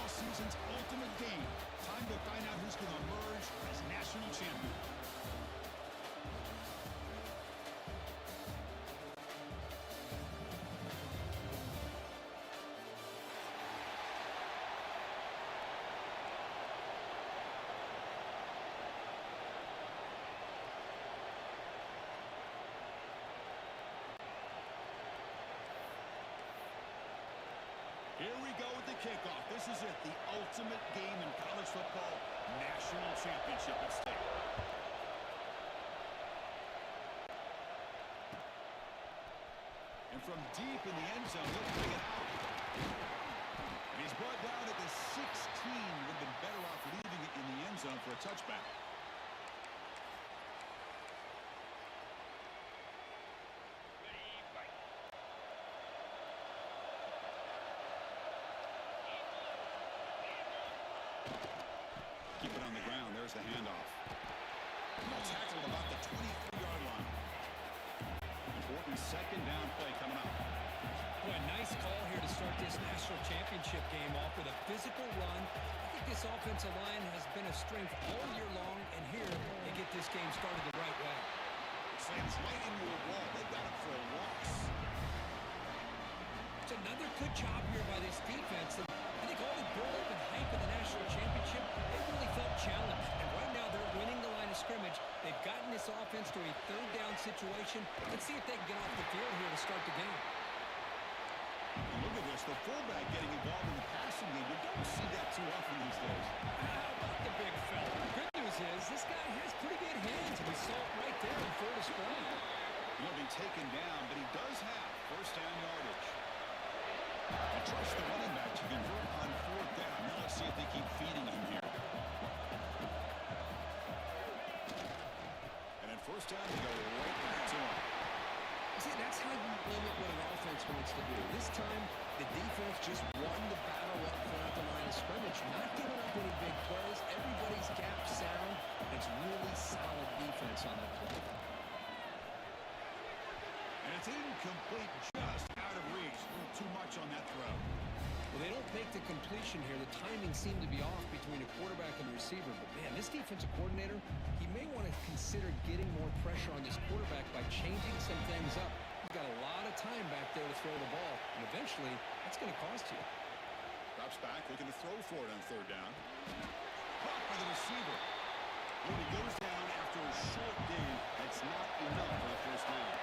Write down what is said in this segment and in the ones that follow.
football season's ultimate game. Time to find out who's going to emerge as national champion. Here we go with the kickoff. This is it, the ultimate game in college football, national championship at stake. And from deep in the end zone, he'll bring it out. And he's brought down at the 16. Would have been better off leaving it in the end zone for a touchback. Keep it on the ground. There's the handoff. They'll tackle about the 23-yard line. Important second down play coming up. Boy, nice call here to start this national championship game off with a physical run. I think this offensive line has been a strength all year long, and here they get this game started the right way. Slams right into a wall. They got it for a loss. It's another good job here by this defense. I think all the build-up and hype of the national championship, they really felt challenged. And right now they're winning the line of scrimmage. They've gotten this offense to a third down situation. Let's see if they can get off the field here to start the game. And look at this, the fullback getting involved in the passing game. You don't see that too often these days. How about the big fella? The good news is this guy has pretty good hands. We saw it right there on full display. He'll be taken down, but he does have first down yardage. I trust the running back to convert on fourth down. Now let's see if they keep feeding him here. And then first down, they go right back to him. See, that's how you limit what an offense wants to do. This time, the defense just won the battle up front at the line of scrimmage, not giving up any big plays. Everybody's gap sound. It's really solid defense on that play. And it's incomplete, just out of reach. A little too much on that throw. Well, they don't make the completion here. The timing seemed to be off between a quarterback and the receiver. But, man, this defensive coordinator, he may want to consider getting more pressure on this quarterback by changing some things up. He's got a lot of time back there to throw the ball. And eventually, that's going to cost you. Drops back, looking to throw for it on third down. Caught by the receiver. When he goes down after a short game, that's not enough for the first down.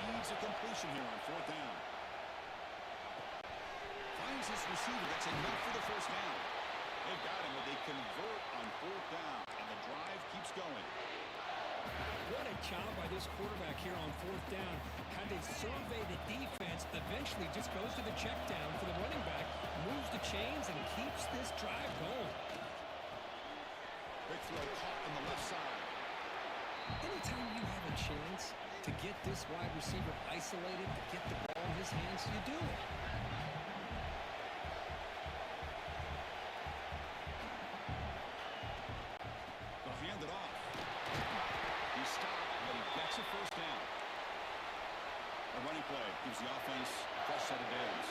Needs a completion here on fourth down. Finds his receiver. That's enough for the first down. They've got him, but they convert on fourth down, and the drive keeps going. What a job by this quarterback here on fourth down. How they survey the defense, eventually just goes to the check down for the running back, moves the chains, and keeps this drive going. Big throw caught on the left side. Anytime you have a chance to get this wide receiver isolated, to get the ball in his hands, you do it. They'll hand it off. He stopped, but he gets a first down. A running play gives the offense a fresh set of downs.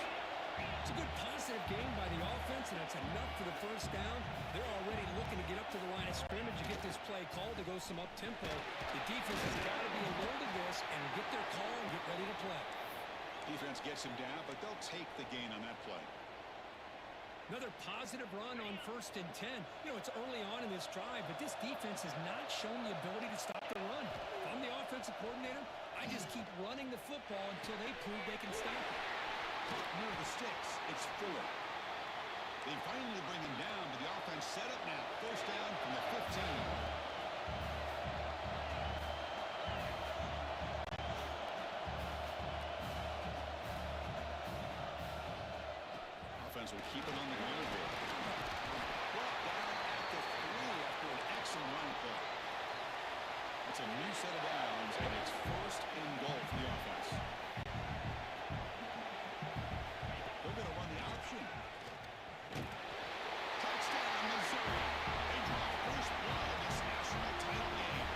It's a good positive game by the offense, and that's enough for the first down. They're already looking to get up to the line of scrimmage to get this play called to go some up-tempo. The defense has got to be alert to this and get their call and get ready to play. Defense gets him down, but they'll take the gain on that play. Another positive run on 1st and 10. You know, it's early on in this drive, but this defense has not shown the ability to stop the run. If I'm the offensive coordinator, I just keep running the football until they prove they can stop it. Near the sticks, it's 4. They finally bring him down, but the offense set up now. First down from the 15. Offense will keep it on the ground here. Brought down at the 3 after an excellent run play. It's a new set of downs, and it's first and goal for the offense. They're going to run the option. Touchdown, Missouri. They draw first blood in this national title game.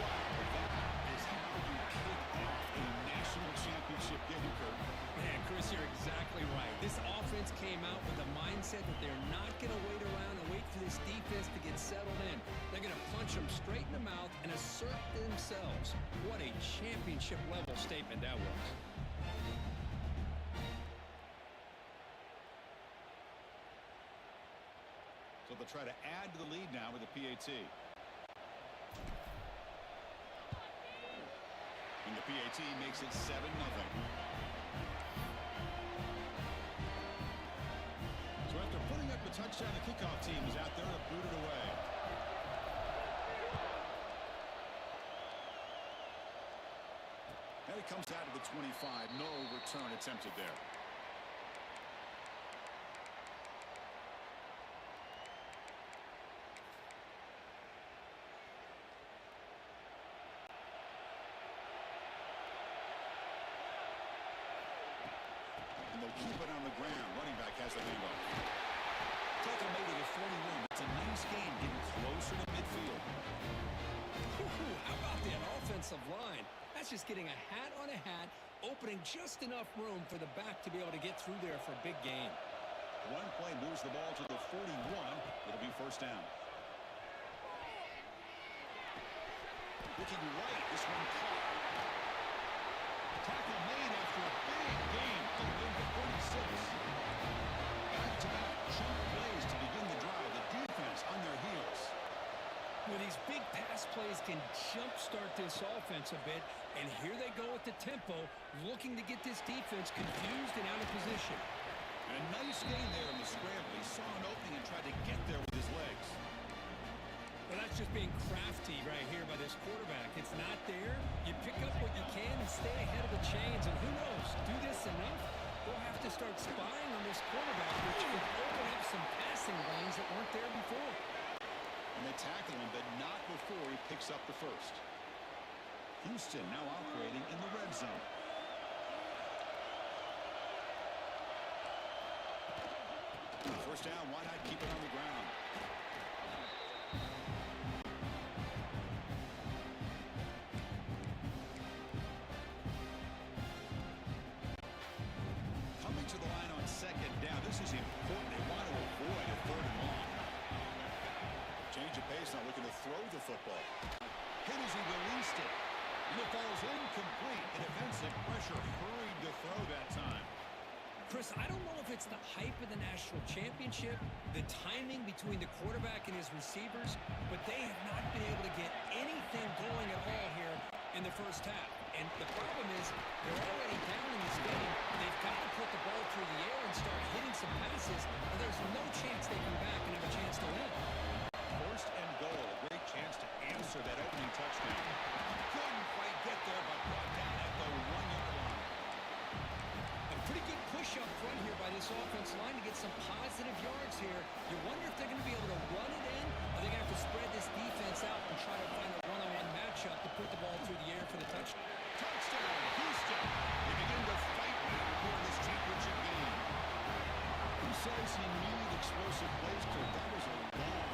Wow, that is how you kick off a national championship game, Kurt. Man, Chris, came out with a mindset that they're not going to wait around and wait for this defense to get settled in. They're going to punch them straight in the mouth and assert themselves. What a championship-level statement that was. So they'll try to add to the lead now with the PAT. And the PAT makes it 7-0. So after putting up a touchdown, the kickoff team is out there to boot it away. And it comes out to the 25. No return attempted there. They'll keep it on the ground. Running back has the handoff. Tackle made it at 41. It's a nice game getting closer to midfield. How about that offensive line? That's just getting a hat on a hat, opening just enough room for the back to be able to get through there for a big gain. One play moves the ball to the 41. It'll be first down. Looking right. This one caught. Tackle made after a big gain. Going to 46. Back-to-back jump plays to begin the drive. The defense on their heels. Well, these big pass plays can jumpstart this offense a bit, and here they go at the tempo, looking to get this defense confused and out of position. And a nice gain there in the scramble. He saw an opening and tried to get there with his legs. Well, that's just being crafty right here by this quarterback. It's not there. You pick up what you can and stay ahead of the chains. And who knows, do this enough, they'll have to start spying on this quarterback, which could open up some passing lanes that weren't there before. And they tackle him, but not before he picks up the first. Houston now operating in the red zone. First down, why not keep it on the ground? Coming to the line on second down. This is important. They want to avoid a third and long. Change of pace, now looking to throw the football. Hit as he released it. And it falls incomplete. And defensive pressure hurried to throw that time. Chris, I don't know if it's the hype of the national championship, the timing between the quarterback and his receivers, but they have not been able to get anything going at all here in the first half. And the problem is they're already down in this game. They've got to put the ball through the air and start hitting some passes, or there's no chance they come back and have a chance to win. First and goal, a great chance to answer that opening touchdown. Couldn't quite get there, but brought down at the 1-yard line. A pretty good push up front here by this offensive line to get some positive yards here. You wonder if they're going to be able to run it in, or they're going to have to spread this defense out and try to find a one-on-one matchup to put the ball through the air for the touchdown. Touchdown, Houston. They begin to fight now here in this championship game. Who says he needed explosive plays? That was a long,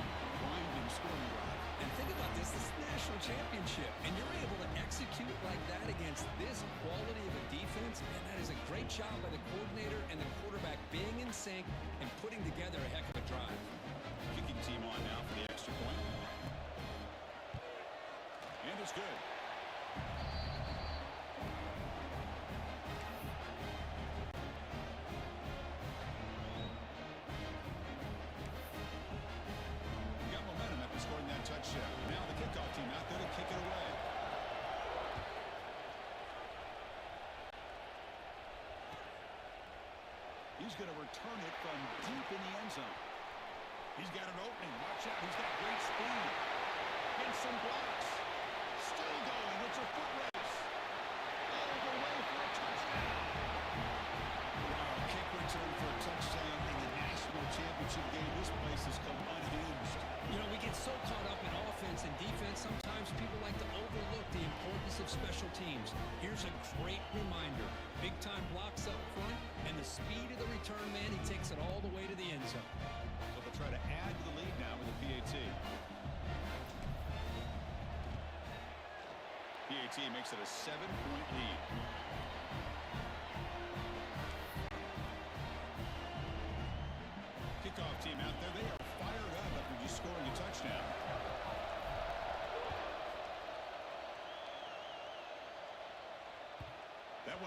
winding scoring drive. And think about this is the national championship, and you're able to execute like that against this quality of a defense, and that is a great job by the coordinator and the quarterback being in sync and putting together a heck of a drive. Kicking team on now for the extra point. And it's good. Got momentum after scoring that touchdown. Now the kickoff team out there to kick it away. He's going to return it from deep in the end zone. He's got an opening. Watch out. He's got great speed. And some blocks. Still going. It's a foot race. All the way for a touchdown. Wow, kick return for a touchdown in the national championship game. This place has come unhinged. You know, we get so caught up in offense and defense, sometimes people like to overlook the importance of special teams. Here's a great reminder. Big-time blocks up front, and the speed of the return man, he takes it all the way to the end zone. So they'll try to add to the lead now with the PAT. PAT makes it a 7-point lead.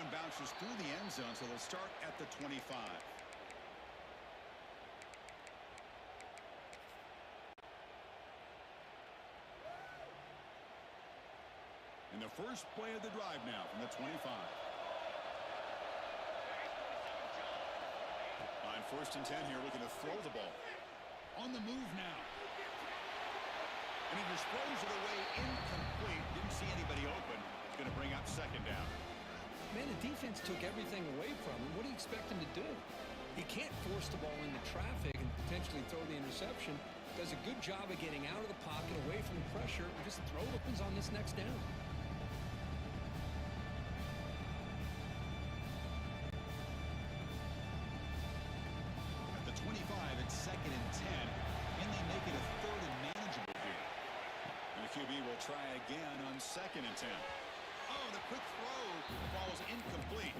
bounces through the end zone, so they'll start at the 25. In the first play of the drive now from the 25. On 1st and 10 here, looking to throw the ball. On the move now. And he just throws it away incomplete. Didn't see anybody open. Going to bring up 2nd down. Man, the defense took everything away from him. What do you expect him to do? He can't force the ball into traffic and potentially throw the interception. Does a good job of getting out of the pocket, away from the pressure, and just throw opens on this next down. At the 25, it's 2nd and 10, and they make it a 3rd and manageable here. And the QB will try again on 2nd and 10. Oh, the quick throw falls incomplete.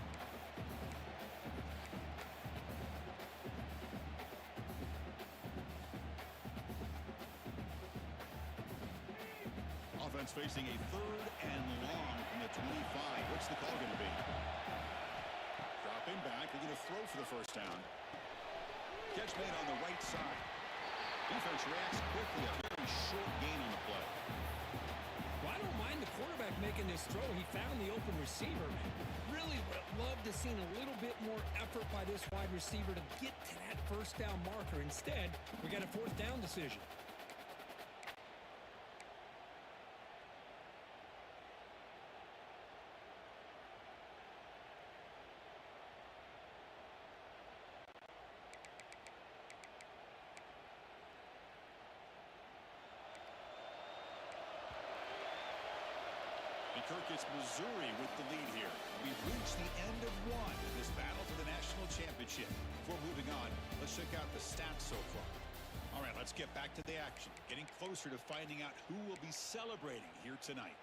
Offense facing a 3rd and long from the 25. What's the call going to be? Dropping back. They're going to throw for the 1st down. Catch made on the right side. Defense reacts quickly. A very short gain on the play. Well, I don't mind the quarterback making this throw. He found the open receiver. Really would love to see a little bit more effort by this wide receiver to get to that 1st down marker. Instead, we got a 4th down decision. Kirk, it's Missouri with the lead here. We've reached the end of one in this battle for the national championship. Before moving on, let's check out the stats so far. All right, let's get back to the action. Getting closer to finding out who will be celebrating here tonight.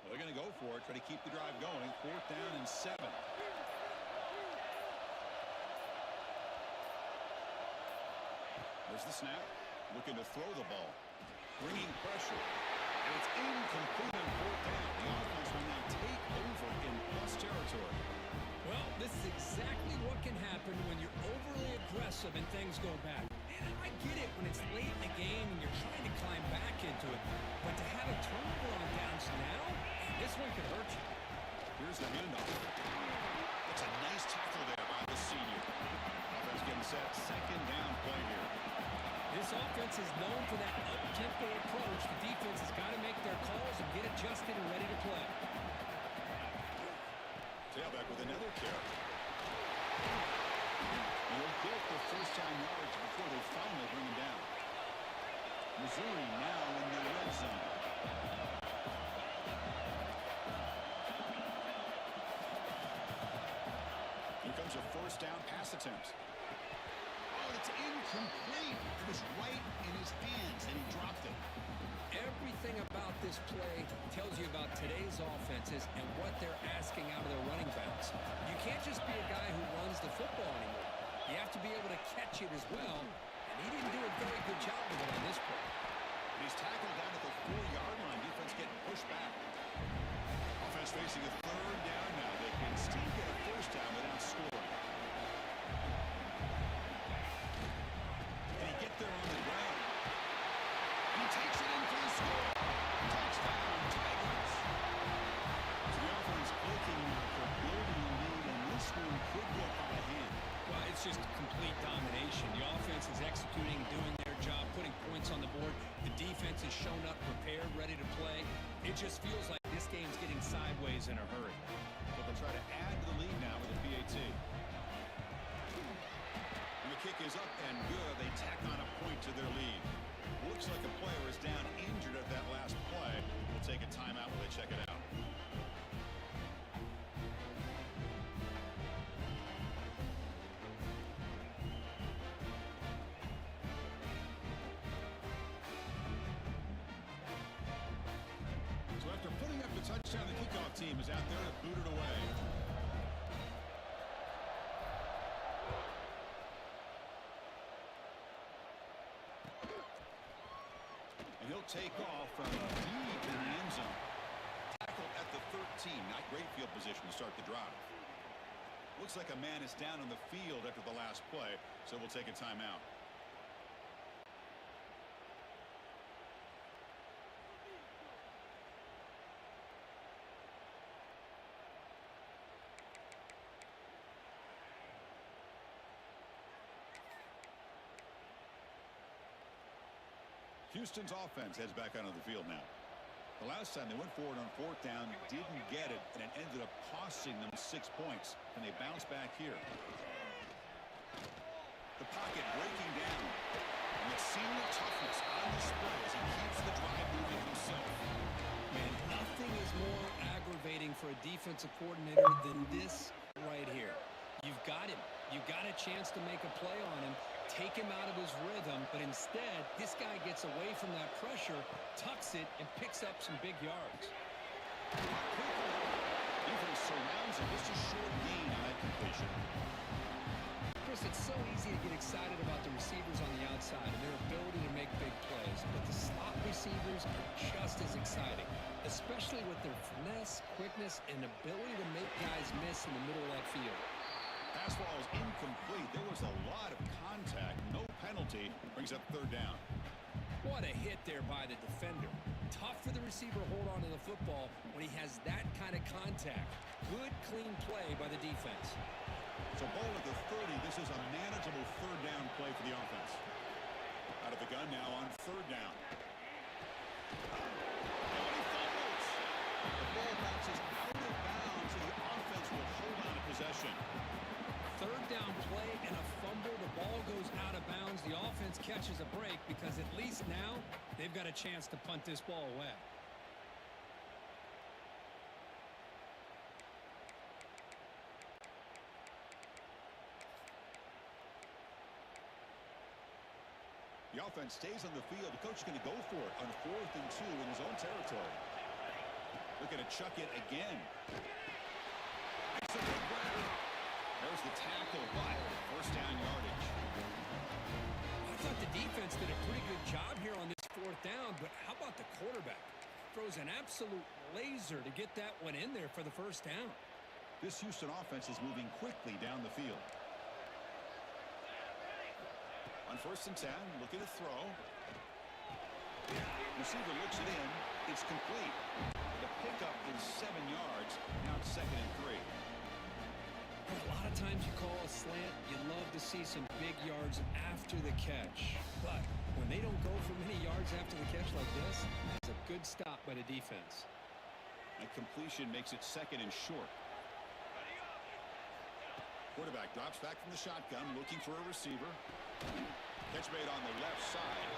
Well, they're going to go for it, try to keep the drive going. 4th down and 7. There's the snap. Looking to throw the ball. Bringing pressure. And it's incomplete on 4th down. The offense will now take over in plus territory. Well, this is exactly what can happen when you're overly aggressive and things go bad. Man, I get it when it's late in the game and you're trying to climb back into it. But to have a turnover on downs now, this one could hurt you. Here's the handoff. It's a nice tackle there by the senior. Offense getting set. 2nd down play here. This offense is known for that up-tempo approach. The defense has got to make their calls and get adjusted and ready to play. Tailback with another carry. He'll get the 1st down yards before they finally bring him down. Missouri now in the red zone. Here comes a 1st down pass attempt. It's incomplete. It was right in his hands, and he dropped it. Everything about this play tells you about today's offenses and what they're asking out of their running backs. You can't just be a guy who runs the football anymore. You have to be able to catch it as well, and he didn't do a very good job of it on this play. And he's tackled down at the 4-yard line. Defense getting pushed back. Offense facing a 3rd down now. They can still get a 1st down without scoring. There on the ground. And he takes it in for the score. Touchdown, Tigers. So the offense clicking for building a lead, and this one could get out of hand. Well, it's just complete domination. The offense is executing, doing their job, putting points on the board. The defense has shown up, prepared, ready to play. It just feels like this game's getting sideways in a hurry. But they'll try to add to the lead now with a PAT. Kick is up and good. They tack on a point to their lead. Looks like a player is down injured at that last play. We'll take a timeout while they check it out. So after putting up the touchdown, the kickoff team is out there to boot it away. He'll take off from deep in the end zone. Tackled at the 13. Not great field position to start the drive. Looks like a man is down on the field after the last play, so we'll take a timeout. Houston's offense heads back onto the field now. The last time they went forward on fourth down, didn't get it, and it ended up costing them 6 points. And they bounce back here. The pocket breaking down. And it's senior toughness on display as he keeps the drive moving himself. Man, nothing is more aggravating for a defensive coordinator than this right here. You've got him. You've got a chance to make a play on him, take him out of his rhythm, but instead, this guy gets away from that pressure, tucks it, and picks up some big yards. Defense surrounds him. Just a short gain on that completion. Chris, it's so easy to get excited about the receivers on the outside and their ability to make big plays, but the slot receivers are just as exciting, especially with their finesse, quickness, and ability to make guys miss in the middle of that field. Pass ball is incomplete. There was a lot of contact. No penalty. Brings up third down. What a hit there by the defender. Tough for the receiver to hold on to the football when he has that kind of contact. Good, clean play by the defense. So ball at the 30. This is a manageable third down play for the offense. Out of the gun now on third down. And he fumbles. The ball bounces out of bounds, and the offense will hold on to possession. Third down play and a fumble. The ball goes out of bounds. The offense catches a break because at least now they've got a chance to punt this ball away. The offense stays on the field. The coach is going to go for it on 4th and 2 in his own territory. Looking to chuck it again. There's the tackle, but first down yardage. I thought the defense did a pretty good job here on this 4th down, but how about the quarterback? Throws an absolute laser to get that one in there for the first down. This Houston offense is moving quickly down the field. On 1st and 10, looking to throw. Receiver looks it in. It's complete. The pickup is 7 yards. Now it's 2nd and 3. A lot of times you call a slant, you love to see some big yards after the catch. But when they don't go for many yards after the catch like this, that's a good stop by the defense. A completion makes it 2nd and short. Quarterback drops back from the shotgun, looking for a receiver. Catch made on the left side.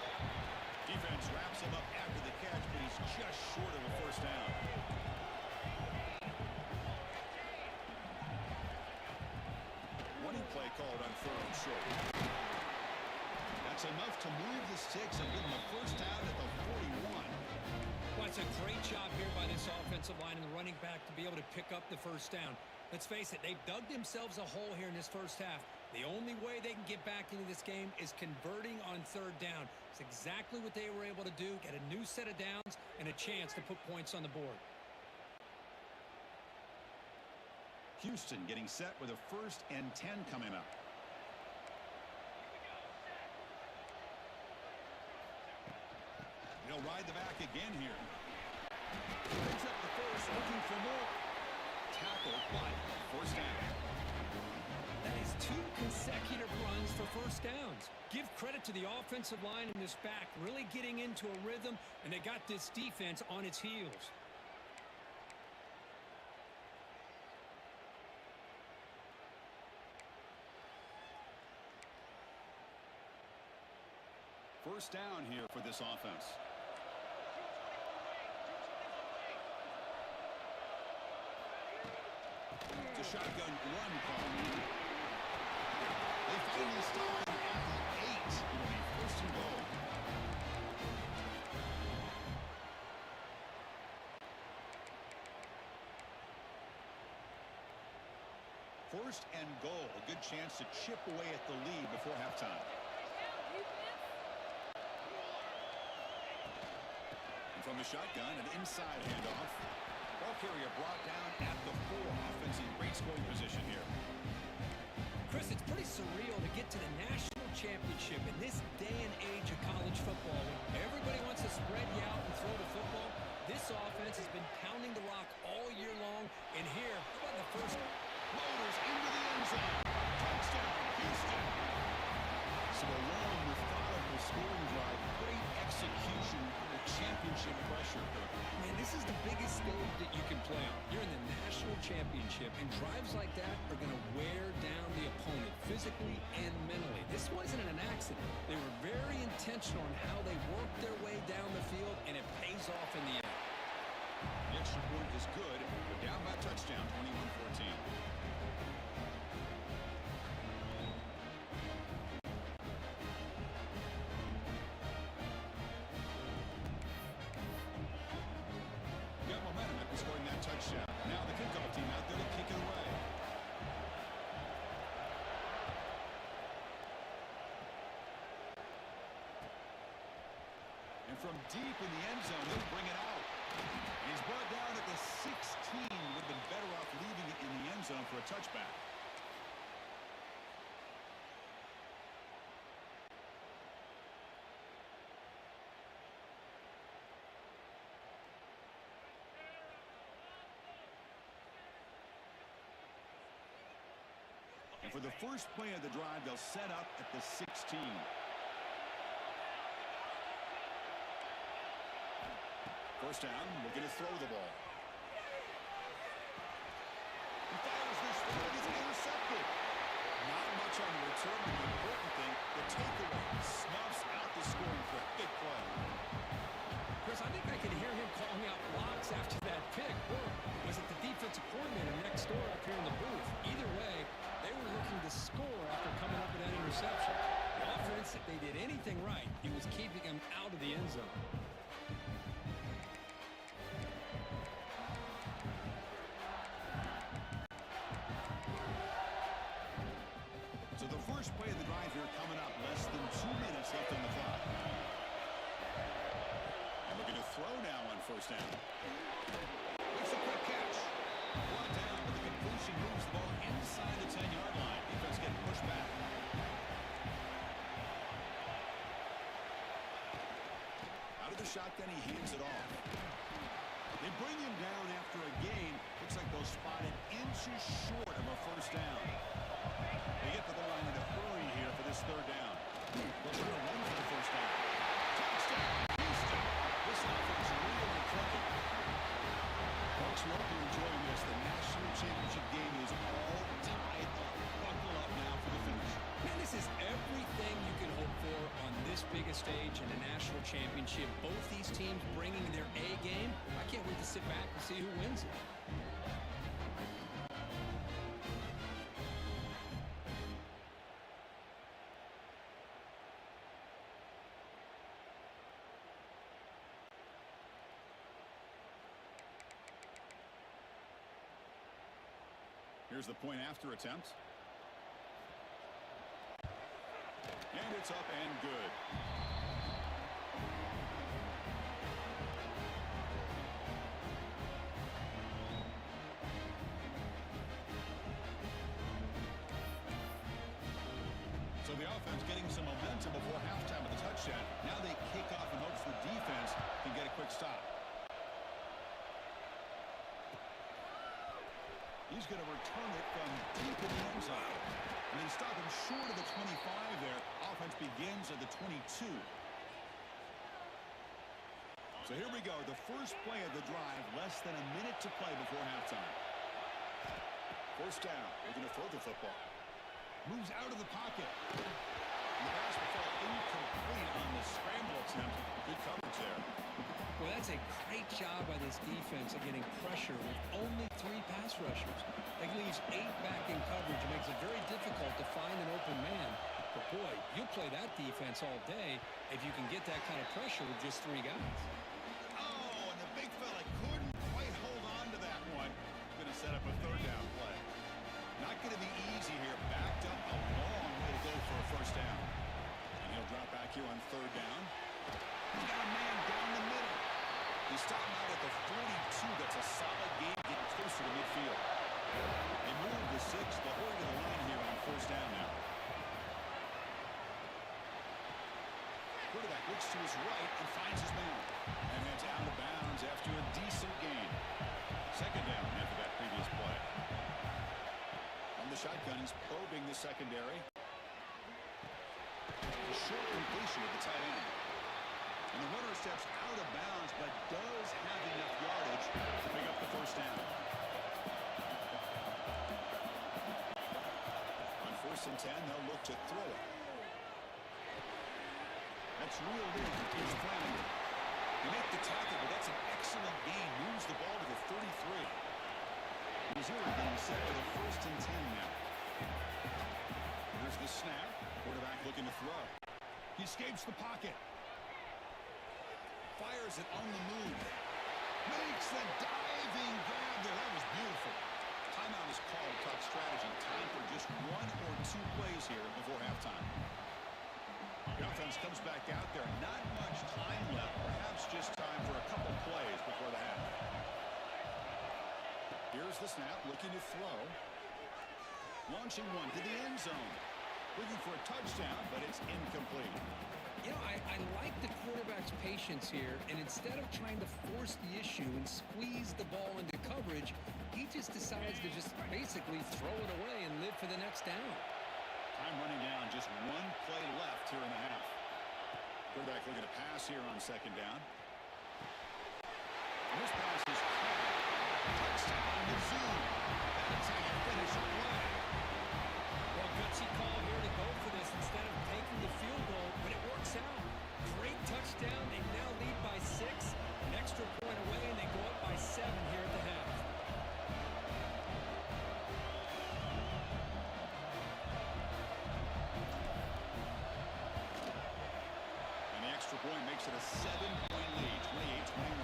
Defense wraps him up after the catch, but he's just short of a first down. Running play called on 3rd and short. That's enough to move the sticks and give them a first down at the 41. Well, it's a great job here by this offensive line and the running back to be able to pick up the first down. Let's face it, they've dug themselves a hole here in this first half. The only way they can get back into this game is converting on 3rd down. It's exactly what they were able to do, get a new set of downs and a chance to put points on the board. Houston getting set with a 1st and 10 coming up. He'll ride the back again here. Picks up the first, looking for more. Tackle, but first down. That is 2 consecutive runs for first downs. Give credit to the offensive line in this back, really getting into a rhythm, and they got this defense on its heels. First down here for this offense. It's a shotgun run call. They finally stop him at the 8. It'll be 1st and goal. First and goal. A good chance to chip away at the lead before halftime. From the shotgun, an inside handoff. Ball carrier brought down at the 4. Offense in great scoring position here. Chris, it's pretty surreal to get to the national championship in this day and age of college football. When everybody wants to spread you out and throw the football, this offense has been pounding the rock all year long. And here, how about the first? Motors into the end zone. Touchdown, Houston. So a long, methodical scoring drive. Great execution under championship pressure. Man, this is the biggest stage that you can play on. You're in the national championship, and drives like that are going to wear down the opponent physically and mentally. This wasn't an accident. They were very intentional on how they worked their way down the field, and it pays off in the end. The extra point is good. We're down by a touchdown, 21-14. Got momentum after scoring that touchdown. Now the kickoff team out there to kick it away. And from deep in the end zone, they'll bring it out. He's brought down at the 16. Would have been better off leaving it in the end zone for a touchback. And for the first play of the drive, they'll set up at the 16. First down, looking to throw the ball. He fires this throw, gets intercepted. Not much on the return, but the important thing, the takeaway snuffs out the scoring threat. Big play. Chris, I think I can hear him calling out blocks after that pick. Or was it the defensive coordinator next door up here in the booth? Either way, they were looking to score after coming up with that interception. The offense, if they did anything right, it was keeping them out of the end zone. So the first play of the drive here coming up. Less than 2 minutes left on the clock. And looking to throw now on first down. It's a quick catch. Brought down, but the completion moves the ball inside the 10-yard line. Defense getting pushed back. Out of the shotgun, he hands it off. They bring him down after a gain. Looks like they'll spot it inches short of a first down. They get to the line in a hurry here for this third down. They'll try to run for the first down. Touchdown, Houston. This offense really clicking. Folks, we hope you're enjoying this. The national championship game is all tied up. Buckle up now for the finish. Man, this is everything you can hope for on this biggest stage in a national championship. Both these teams bringing their A game. I can't wait to sit back and see who wins it. Here's the point after attempt. And it's up and good. So the offense getting some momentum before halftime of the touchdown. Now they kick off in hopes the defense can get a quick stop. He's going to return it from deep in the end zone. And they stop him short of the 25 there. Offense begins at the 22. So here we go. The first play of the drive. Less than a minute to play before halftime. First down. They're going to throw the football. Moves out of the pocket. And the pass will fall incomplete on the scramble attempt. Good coverage there. Well, that's a great job by this defense of getting pressure with only 3 pass rushers. That leaves 8 back in coverage. It makes it very difficult to find an open man. But, boy, you'll play that defense all day if you can get that kind of pressure with just 3 guys. Oh, and the big fella couldn't quite hold on to that one. Going to set up a third down play. Not going to be easy here. Backed up a long way to go for a first down. And he'll drop back here on third down. He's got a man down the middle. stop him out at the 42. That's a solid game, getting closer to midfield. They move the 6, but we're to the line here on first down now. Quarterback looks to his right and finds his man. And it's out of bounds after a decent gain. Second down after that previous play. On the shotgun, he's probing the secondary. A short completion at the tight end. And the runner steps out of bounds, but does have enough yardage to pick up the first down. On 1st and 10, they'll look to throw it. That's reeled in. Here's Flanagan. They make the tackle, but that's an excellent gain. Moves the ball to the 33. Missouri getting set for the 1st and 10 now. Here's the snap. Quarterback looking to throw. He escapes the pocket. Fires it on the move. Makes the diving grab there. That was beautiful. Timeout is called. Talk strategy. Time for just 1 or 2 plays here before halftime. The offense comes back out there. Not much time left. Perhaps just time for a couple plays before the half. Here's the snap. Looking to throw. Launching one to the end zone. Looking for a touchdown, but it's incomplete. You know, I like the quarterback's patience here, and instead of trying to force the issue and squeeze the ball into coverage, he just decides to just basically throw it away and live for the next down. Time running down, just 1 play left here in the half. Quarterback looking to pass here on 2nd down. And this pass is caught. Touchdown, Mizzou. That's how you finish a play. Well, gutsy call here to go for this instead of taking the field goal, but it works out. Great touchdown. They now lead by 6. An extra point away, and they go up by 7 here at the half. And the extra point makes it a 7-point lead, 28-21.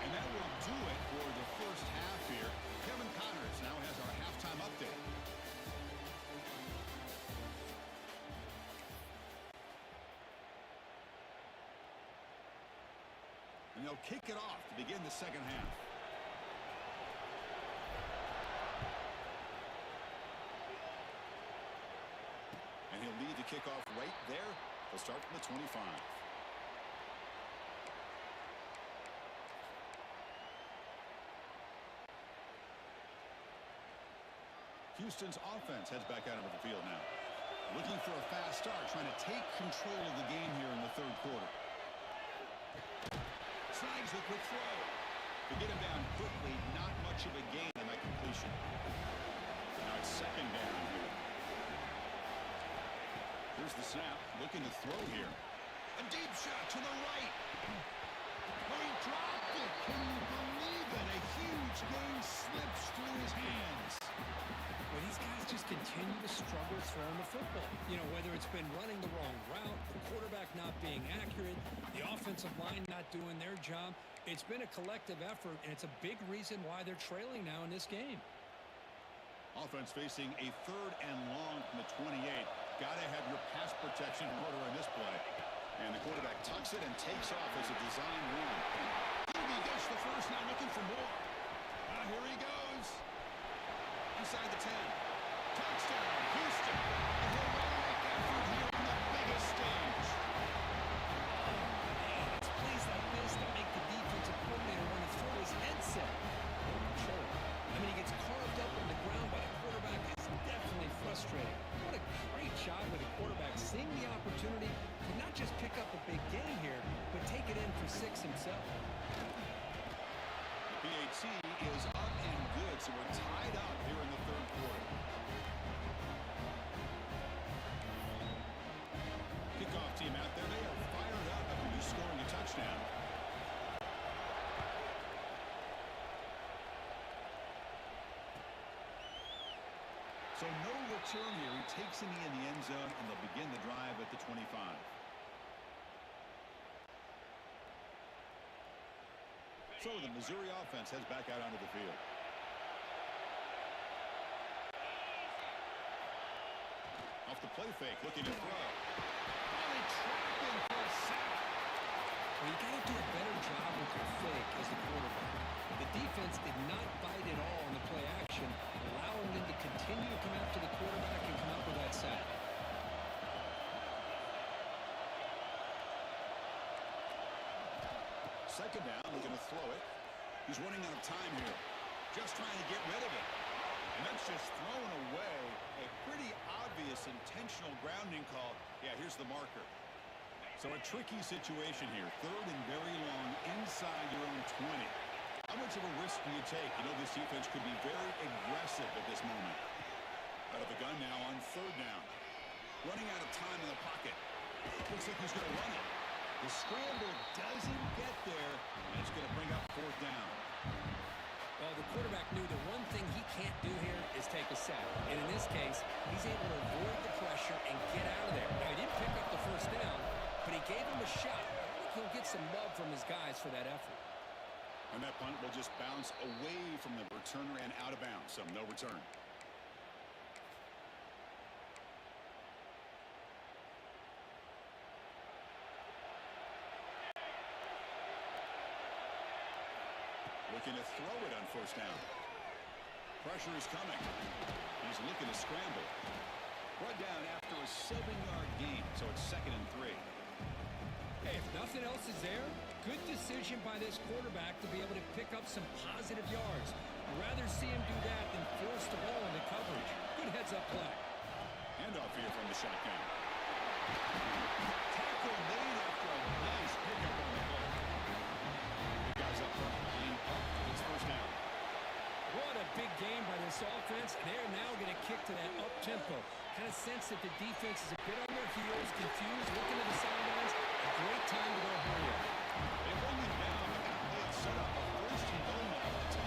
And that will do it for the first half here. Kevin Connors now has our halftime update. And they'll kick it off to begin the second half. And he'll lead the kickoff right there. They'll start from the 25. Houston's offense heads back out into the field now. Looking for a fast start, trying to take control of the game here in the 3rd quarter. Snags the quick throw. To get him down quickly, not much of a gain on that completion. Now it's 2nd down here. Here's the snap, looking to throw here. A deep shot to the right. Oh, he dropped it. Can you believe it? A huge gain slips through his hands. Well, these guys just continue to struggle throwing the football. You know, whether it's been running the wrong route, the quarterback not being accurate, the offensive line not doing their job. It's been a collective effort, and it's a big reason why they're trailing now in this game. Offense facing a 3rd and long from the 28. Got to have your pass protection in order on this play. And the quarterback tucks it and takes off as a design run. He gets the first, now looking for more. Here he goes. Inside the 10. Touchdown, Houston. A heroic effort here on the biggest stage. Man, it's plays like this that make the defensive coordinator want to throw his headset. No control. I mean, he gets carved up on the ground by the quarterback. It's definitely frustrating. What a great job with the quarterback seeing the opportunity to not just pick up a big gain here, but take it in for 6 himself. The PAT is up and good, so we're tied up here in the 3rd quarter. Kickoff team out there. They are fired up after just scoring a touchdown. So no return here. He takes in the end zone, and they'll begin the drive at the 25. So the Missouri offense heads back out onto the field. Off the play fake, looking to throw. Finally trapped him for a sack. Well, you got to do a better job with your fake. defense did not bite at all on the play action, allowing them to continue to come after the quarterback and come up with that sack. Second down, they're going to throw it. He's running out of time here. Just trying to get rid of it. And that's just thrown away. A pretty obvious intentional grounding call. Yeah, here's the marker. So a tricky situation here. Third and very long inside your own 20. How much of a risk do you take? You know, this defense could be very aggressive at this moment. Out of the gun now on third down. Running out of time in the pocket. Looks like he's going to run it. The scramble doesn't get there, and it's going to bring up fourth down. Well, the quarterback knew the one thing he can't do here is take a sack. And in this case, he's able to avoid the pressure and get out of there. Now, he didn't pick up the first down, but he gave him a shot. I think he'll get some love from his guys for that effort. And that punt will just bounce away from the returner and out of bounds, so no return. Looking to throw it on first down. Pressure is coming. He's looking to scramble. Brought down after a 7-yard gain, so it's 2nd and 3. Hey, if nothing else is there, good decision by this quarterback to be able to pick up some positive yards. I'd rather see him do that than force the ball into coverage. Good heads-up play. Handoff here from the shotgun. Tackle made after a nice pickup on the ball. The guys up front line up. It's first down. What a big game by this offense. They're now going to kick to that up-tempo. Kind of sense that the defense is a bit on their heels, confused, looking at the sidelines. A great time to go hurry up. They bring him down, but that play is set up a first and goal now at 10.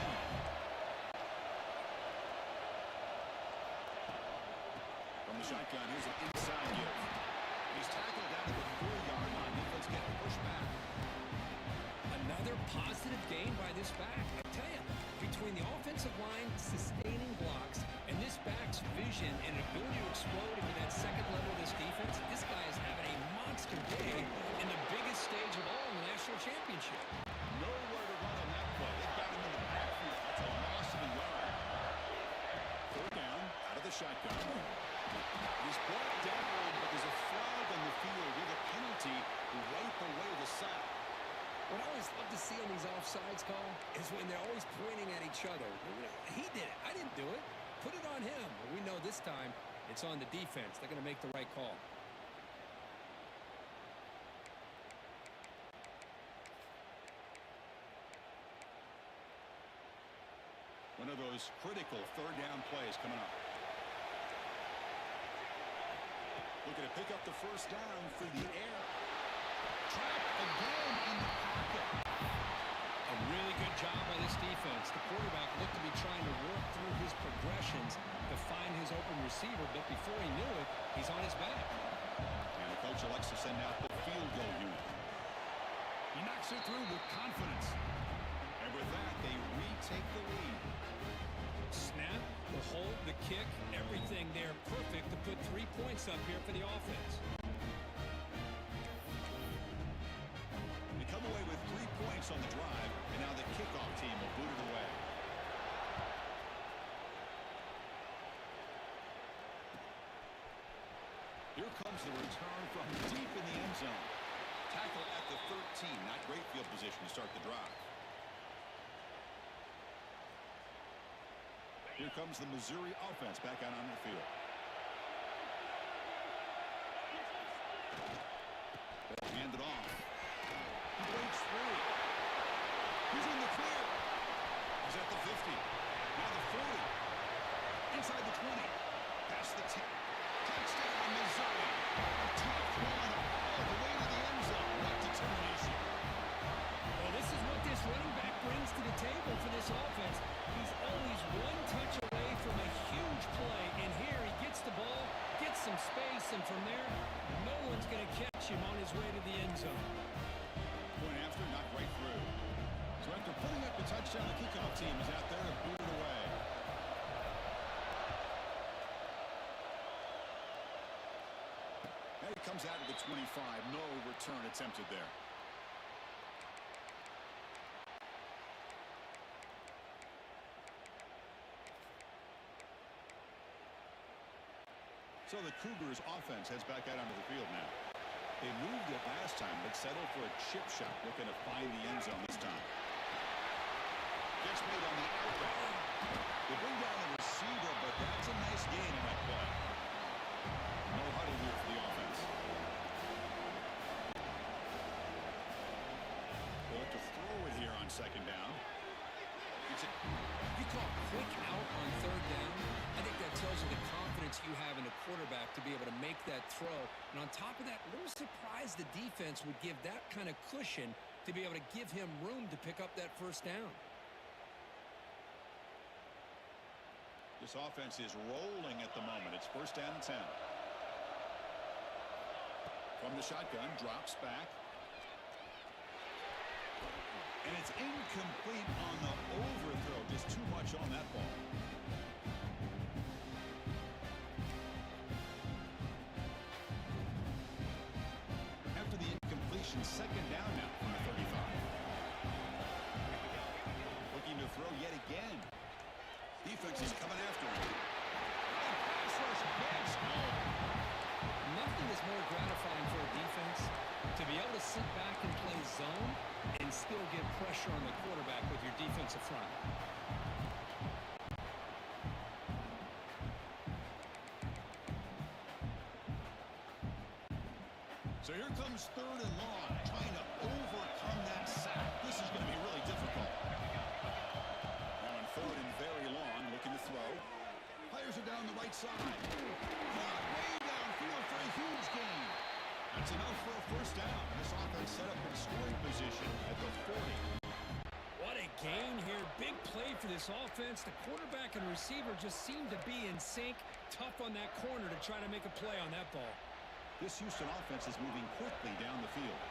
From the shotgun, here's an inside give. He's tackled down to the 4-yard line. Defense getting pushed back. Another positive gain by this back. I tell you, between the offensive line sustaining blocks and this back's vision and ability to explode into that second level of this defense, this guy is having a monster day in the biggest stage of all in the national championship. Nowhere to run on that play. They got him in the backfield. That's a loss of a yard. Third down, out of the shotgun. He's brought down, but there's a flag on the field with a penalty to wipe away the sack. What I always love to see on these offsides call is when they're always pointing at each other. He did it. I didn't do it. Put it on him. But we know this time it's on the defense. They're going to make the right call. One of those critical third down plays coming up. Looking to pick up the first down through the air. Trapped again in the pocket. A really good job by this defense. The quarterback looked to be trying to work through his progressions to find his open receiver, but before he knew it, he's on his back. And the coach elects to send out the field goal unit. He knocks it through with confidence. And with that, they retake the lead. Snap, the hold, the kick, everything there perfect to put 3 points up here for the offense. They come away with 3 points on the drive, and now the kickoff team will boot it away. Here comes the return from deep in the end zone. Tackle at the 13. Not great field position to start the drive. Here comes the Missouri offense back out on the field. Hand it off. He breaks through. He's in the clear. He's at the 50. Now the 40. Inside the 20. Past the 10. Touchdown, Missouri. A tough run all the way to the end zone. What determination. Well, this is what this running back brings to the table for this offense. He's always one touch away from a huge play, and here he gets the ball, gets some space, and from there, no one's going to catch him on his way to the end zone. Point after, not right through. So after putting up the touchdown, the kickoff team is out there to boot it away. And it comes out of the 25. No return attempted there. So the Cougars offense heads back out onto the field now. They moved it last time, but settled for a chip shot, looking to find the end zone this time. Gets made on the outright. They bring down the receiver, but that's a nice gain in that play. No huddle here for the offense. They'll have to throw it here on second down. You call quick out on third down. I think that tells you the confidence you have in a quarterback to be able to make that throw. And on top of that, a little surprised the defense would give that kind of cushion to be able to give him room to pick up that first down. This offense is rolling at the moment. It's first down and 10. From the shotgun, drops back. And it's incomplete on the overthrow. Just too much on that ball. After the incompletion, second down now from the 35. Looking to throw yet again. Defense is coming after him. Pass rush, makes home. Nothing is more gratifying for a defense to be able to sit back and play zone and still get pressure on the quarterback with your defensive front. So here comes third and long, trying to overcome that sack. This is going to be really difficult. Now on third and very long, looking to throw. Fires it down the right side. Caught way downfield for a huge gain. That's enough for a first down. This offense set up in scoring position at the 40. What a gain here. Big play for this offense. The quarterback and receiver just seem to be in sync. Tough on that corner to try to make a play on that ball. This Houston offense is moving quickly down the field.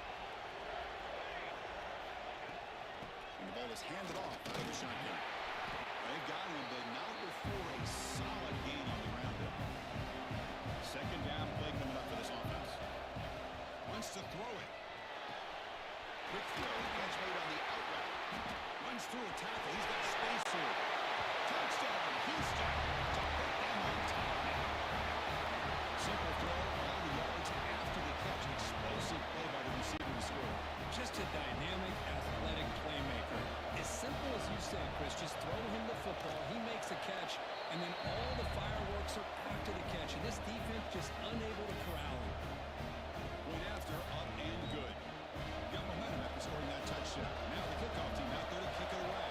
And the ball is handed off out of the shotgun. They've got him, but not before a solid gain on the ground. Second down play coming up for this offense. Wants to throw it. Quick throw. Catch made on the outright. Runs through a tackle. He's got space here. Touchdown, Houston. To put them on top. Simple throw. All the yards after the catch. Explosive play by the receiver to score. Just a dynamic, athletic playmaker. As simple as you said, Chris, just throw him the football. He makes a catch, and then all the fireworks are after the catch. And this defense just unable to corral him. Point after, up and good. Got momentum after scoring that touchdown. Now the kickoff team out there to kick it away.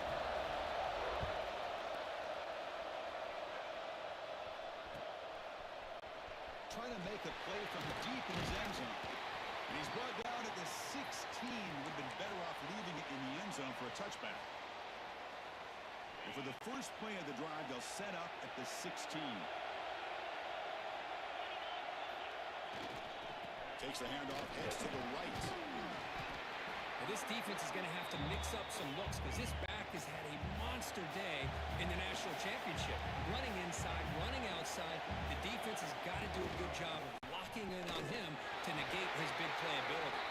Trying to make a play from deep in his end zone. And he's brought down at the 16. Would have been better off leaving it in the end zone for a touchback. And for the first play of the drive, they'll set up at the 16. Takes the handoff, heads to the right. Now this defense is going to have to mix up some looks because this back has had a monster day in the national championship. Running inside, running outside. The defense has got to do a good job of locking in on him to negate his big play ability.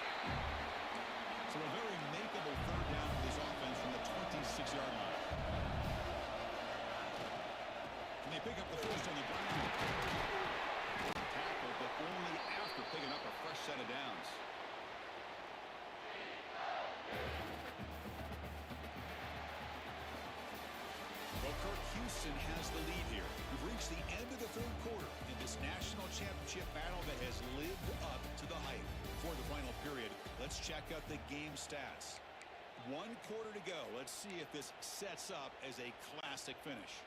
So a very makeable third down for this offense from the 26-yard line. And they pick up the first on the ground. Tackle, but only after picking up a fresh set of downs. Well, Kirk, Houston has the lead here. We've reached the end of the third quarter in this national championship battle that has lived up to the hype. Before the final period, let's check out the game stats. 1 quarter to go. Let's see if this sets up as a classic finish.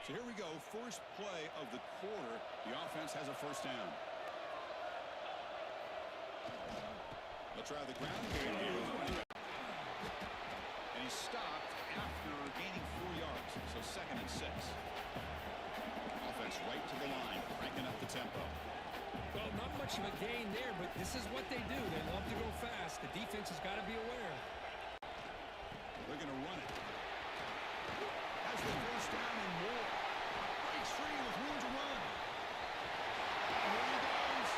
So here we go. First play of the quarter. The offense has a first down. They'll try the ground game here. And he's stopped after gaining 4 yards. So second and 6. Offense right to the line, cranking up the tempo. Well, not much of a gain there, but this is what they do. They love to go fast. The defense has got to be aware. They're going to run it. Has the first down and more. Breaks free with room to run. And here he goes.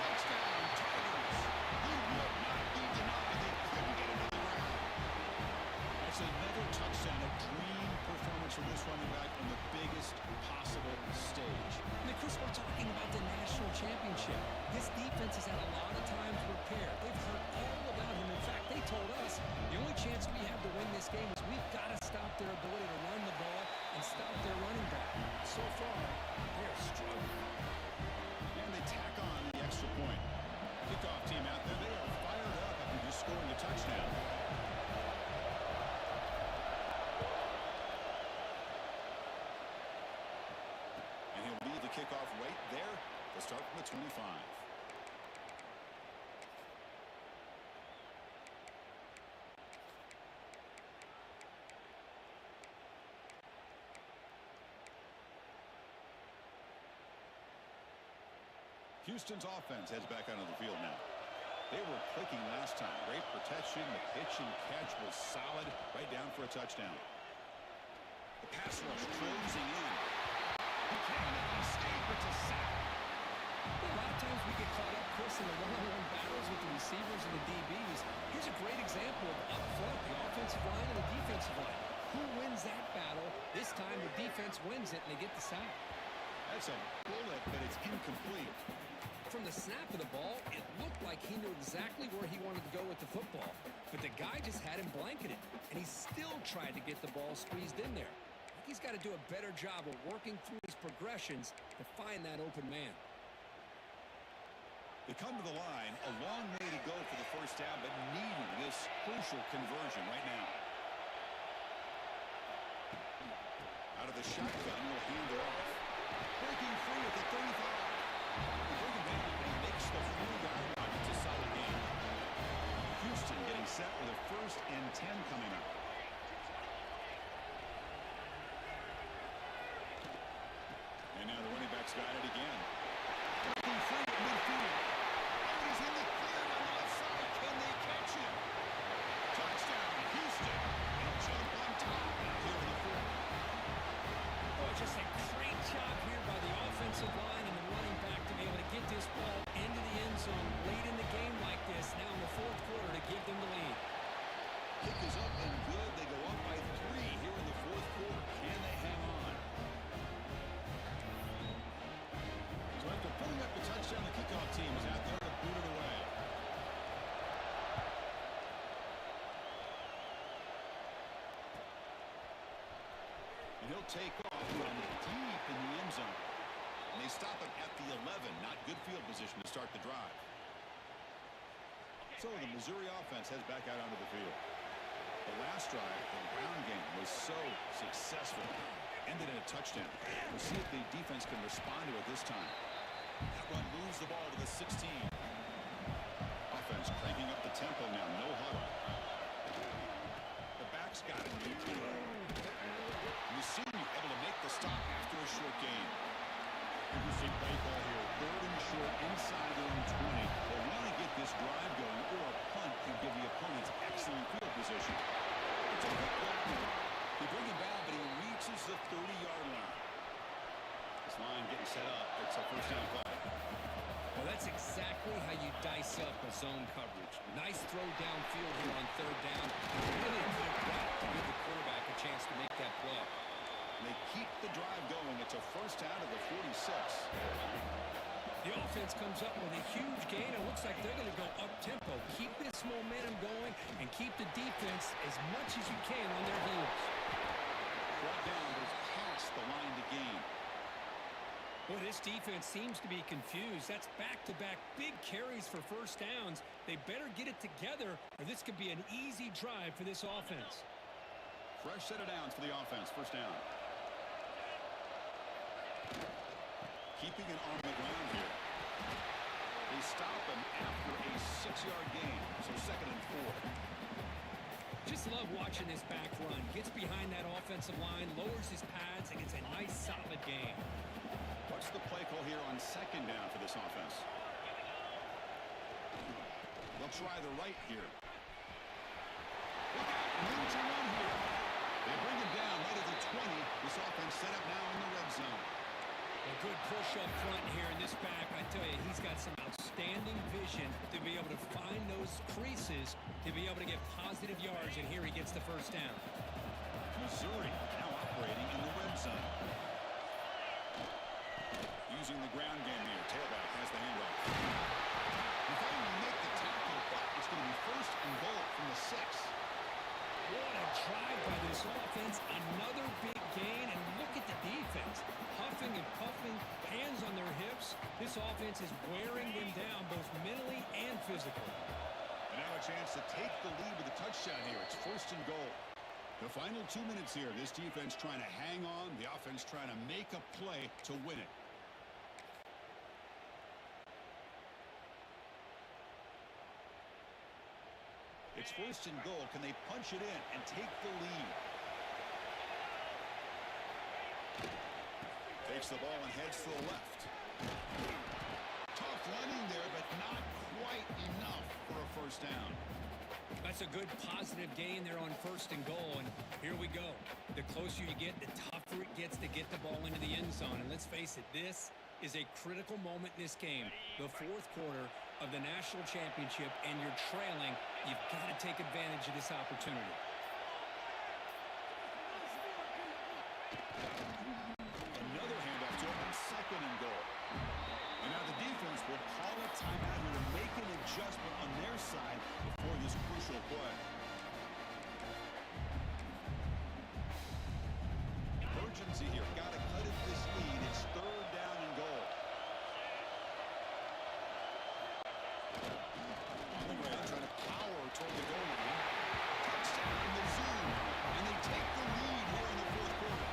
Touchdown, Tigers. He would not be denied. They couldn't get him to the ground. That's another touchdown, a dream They'll start from the 25. Houston's offense heads back onto the field now. They were clicking last time. Great protection. The pitch and catch was solid. Right down for a touchdown. The pass rush closing in. He can't escape. It's a sack. A lot of times we get caught up, Chris, in the one-on-one battles with the receivers and the DBs. Here's a great example of up front, the offensive line and the defensive line. Who wins that battle? This time the defense wins it and they get the sack. That's a bullet, but it's incomplete. From the snap of the ball, it looked like he knew exactly where he wanted to go with the football. But the guy just had him blanketed, and he still tried to get the ball squeezed in there. I think he's got to do a better job of working through his progressions to find that open man. They come to the line, a long way to go for the first down, but needing this crucial conversion right now. Out of the shotgun, will hand it off. Breaking free at the 35. They bring him back, and he makes the 4-yard line. It's a solid game. Houston getting set with a 1st and 10 coming up. And now the running back's got it again. Breaking free at midfield. Oh, he's in the clear on the left side. Can they catch him? Touchdown, Houston. And jump on top here in the 4th. Oh, just a great job here by the offensive line and the running back to be able to get this ball into the end zone late in the game like this, now in the 4th quarter, to give them the lead. Kick is up and good. They go up by 3 here in the 4th quarter. Can they hang on? So after putting up the touchdown, the kickoff team is out there to boot it away. And he'll take off from deep in the end zone. And they stop him at the 11. Not good field position to start the drive. So the Missouri offense heads back out onto the field. The last drive, the ground game, was so successful. Ended in a touchdown. We'll see if the defense can respond to it this time. That run moves the ball to the 16. Offense cranking up the tempo now. No huddle. The back's got it. Senior able to make the stop after a short gain. Interesting play call here. 3rd and short inside their own 20. They want to get this drive going, or a punt can give the opponents excellent field position. It's a good play. They bring him down, but he reaches the 30-yard line. This line getting set up. It's a 1st down play. Well, that's exactly how you dice up a zone coverage. Nice throw downfield here on 3rd down. Really good route to give the quarterback a chance to make that play. They keep the drive going. It's a 1st down to the 46. The offense comes up with a huge gain. It looks like they're going to go up-tempo. Keep this momentum going and keep the defense as much as you can on their heels. Brought down, but it's past the line to gain. Well, this defense seems to be confused. That's back-to-back big carries for 1st downs. They better get it together, or this could be an easy drive for this offense. Fresh set of downs for the offense. 1st down. Keeping it on the ground here. They stop him after a 6-yard gain. So 2nd and 4. Just love watching this back run. Gets behind that offensive line, lowers his pads, and gets a nice solid gain. What's the play call here on 2nd down for this offense? They'll try the right here. Look out, room to run here. They bring him down right at the 20. This offense set up now in the red zone. A good push up front here in this back. I tell you, he's got some outstanding vision to be able to find those creases, to be able to get positive yards, and here he gets the 1st down. Missouri now operating in the red zone. Using the ground game here. Tailback has the handoff. He finally make the tackle, but it's going to be 1st and goal from the 6. What a drive by this offense. Another big gain, and look at the defense. Huffing and puffing, hands on their hips. This offense is wearing them down both mentally and physically. And now a chance to take the lead with a touchdown here. It's 1st and goal. The final 2 minutes here. This defense trying to hang on. The offense trying to make a play to win it. It's first and goal. Can they punch it in and take the lead? Takes the ball and heads to the left. Tough running there, but not quite enough for a first down. That's a good positive gain there on first and goal, and here we go. The closer you get, the tougher it gets to get the ball into the end zone. And let's face it, this is a critical moment in this game. The fourth quarter of the national championship, and you're trailing. You've got to take advantage of this opportunity. Another handoff to him on second and goal. And now the defense will call a timeout here to make an adjustment on their side before this crucial play. Urgency here. Got to cut at this lead. It's third down and goal. On the ground, trying to power toward the goal line. Touchdown, Mizzou. And they take the lead here in the fourth quarter.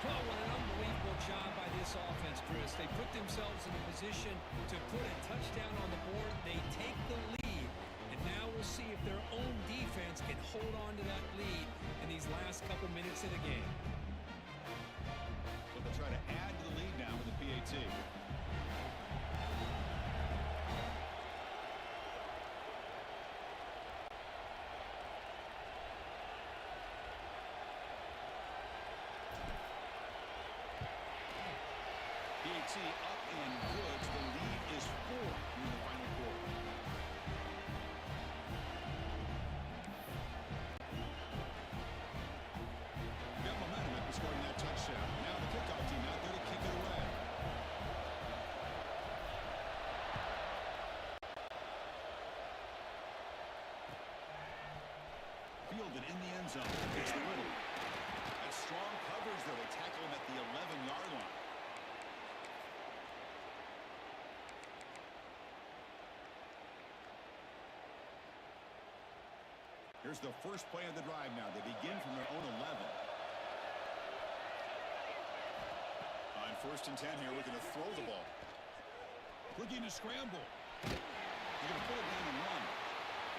Well, what an unbelievable job by this offense, Chris. They put themselves in a position to put a touchdown on the board. They take the lead. And now we'll see if their own defense can hold on to that lead in these last couple minutes of the game. So they'll try to add to the lead now with the PAT. PAT up and good. The lead is 4 in the final quarter. Got momentum after scoring that touchdown. Now the kickoff team out there to kick it away. Fielded in the end zone. It's the middle. That's strong coverage there. They tackle him at the 11-yard line. Here's the first play of the drive now. They begin from their own 11. On first and 10 here, we're going to throw the ball. Looking to scramble. They're going to pull it down and run.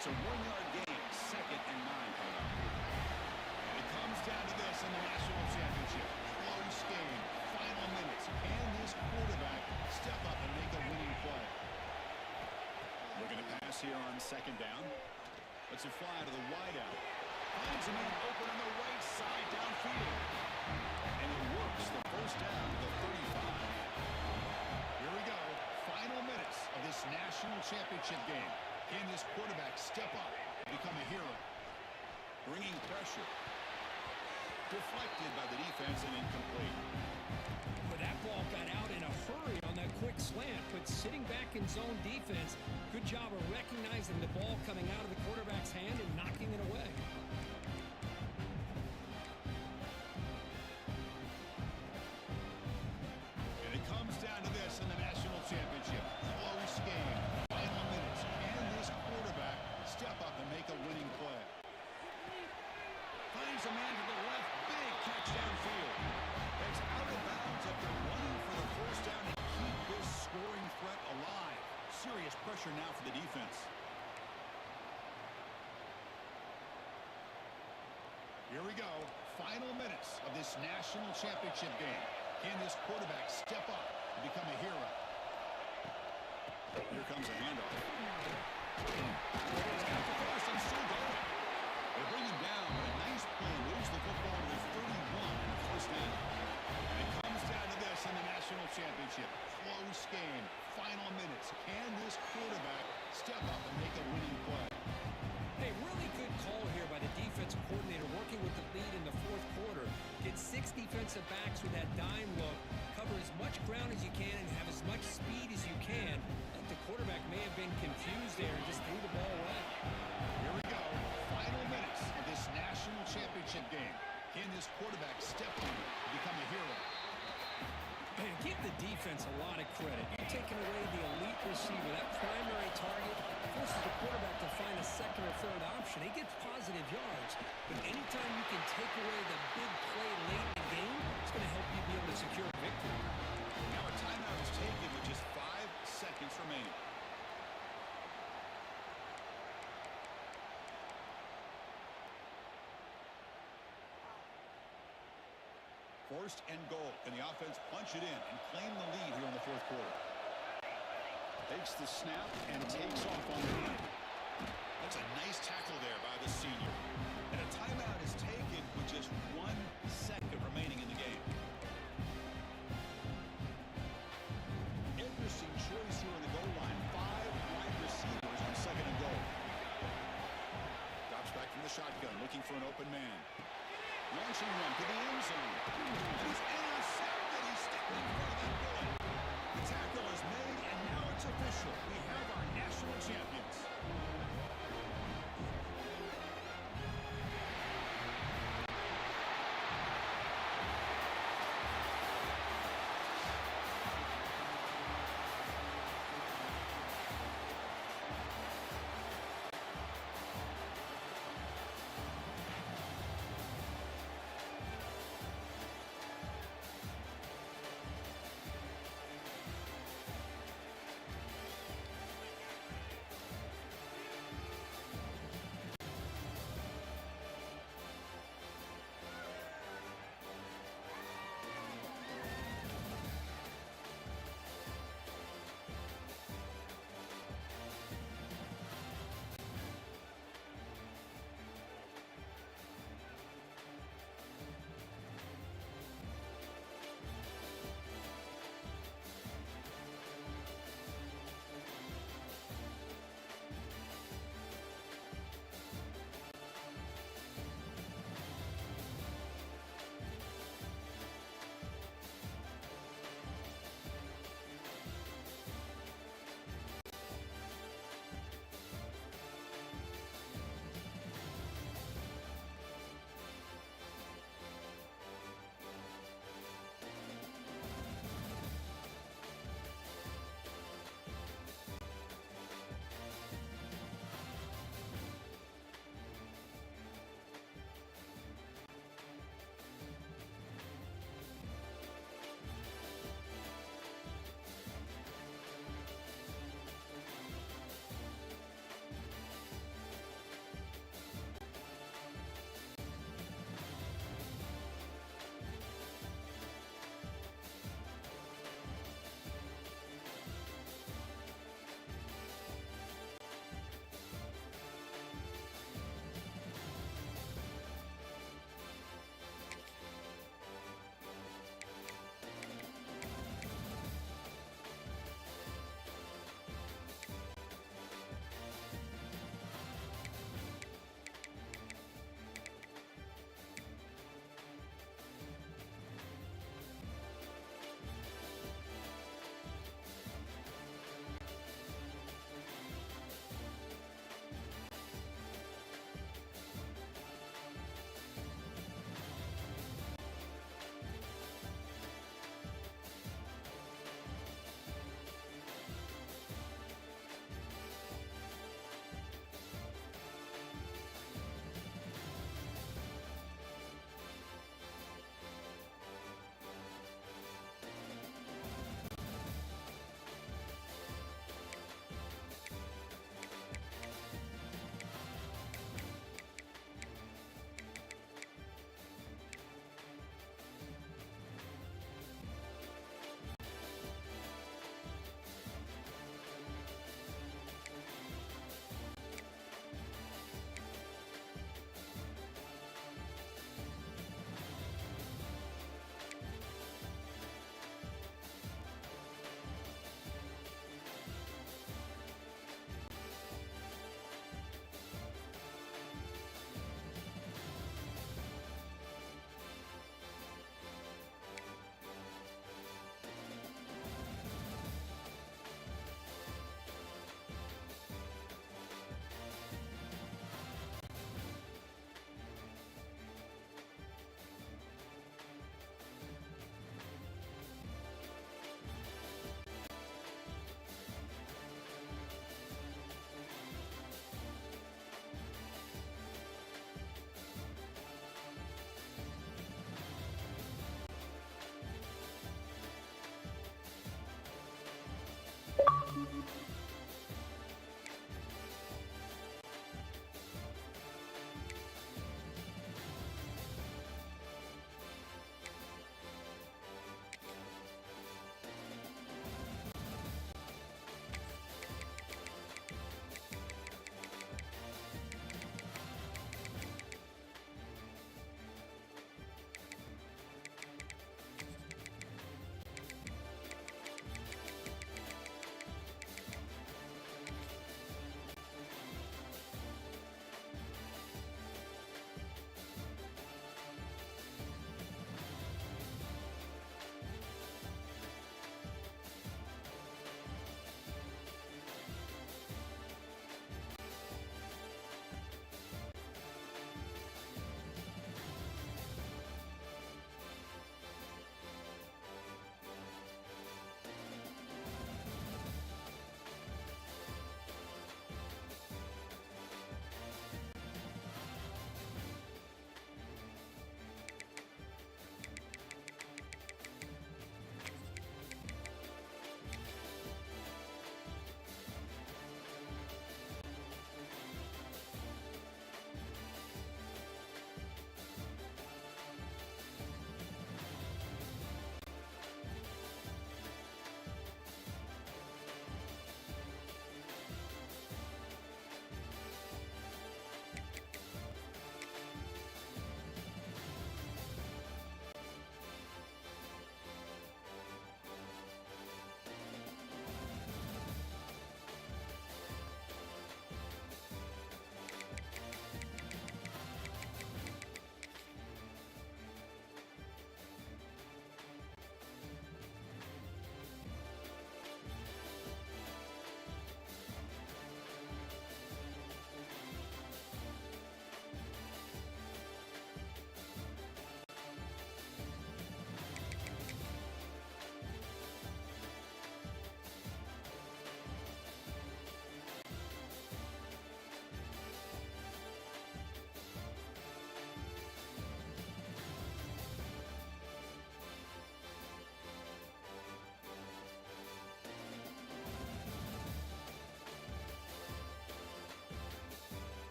It's a 1-yard gain, second and 9 coming up. And it comes down to this in the national championship. Close game, final minutes. Can this quarterback step up and make a winning play? Looking to pass here on second down. Let's it fly to the wideout. Finds a man open on the right side downfield. And it works. The first down to the 35. Here we go. Final minutes of this national championship game. Can this quarterback step up and become a hero? Bringing pressure. Deflected by the defense and incomplete. But that ball got out in a hurry on that quick slant, but sitting back in zone defense, good job of recognizing the ball coming out of the quarterback's hand and knocking it away. And it comes down to this in the national championship. Close game. Final minutes. Can this quarterback step up and make a winning play? Finds a man to the left. Big catch downfield. That's out of bounds after running for the first down and keep this scoring threat alive. Serious pressure now for the defense. Here we go. Final minutes of this national championship game. Can this quarterback step up and become a hero? Here comes a handoff. He's got the first and still going. They bring him down, but a nice play moves the football to the 31 and a first down. And it comes down to this in the national championship. Close game. Final minutes. Can this quarterback step up and make a winning play? Hey, really good call here by the defensive coordinator working with the lead in the fourth quarter. Get 6 defensive backs with that dime look. Cover as much ground as you can and have as much speed as you can. I think the quarterback may have been confused there and just threw the ball away. Here we go. Final minutes of this national championship game. Can this quarterback step up and become a hero? Man, give the defense a lot of credit. You're taking away the elite receiver, that primary target, forces the quarterback to find a second or third option. He gets positive yards, but anytime you can take away the big play late in the game, it's going to help you be able to secure a victory. Now a timeout is taken with just 5 seconds remaining. First and goal. Can the offense punch it in and claim the lead here in the fourth quarter? Takes the snap and takes off on the run. That's a nice tackle there by the senior. And a timeout is taken with just 1 second remaining in the game. Interesting choice here on the goal line. 5 wide receivers on second and goal. Drops back from the shotgun, looking for an open man. Launching one to the end zone. And he's intercepted. He's stepping in front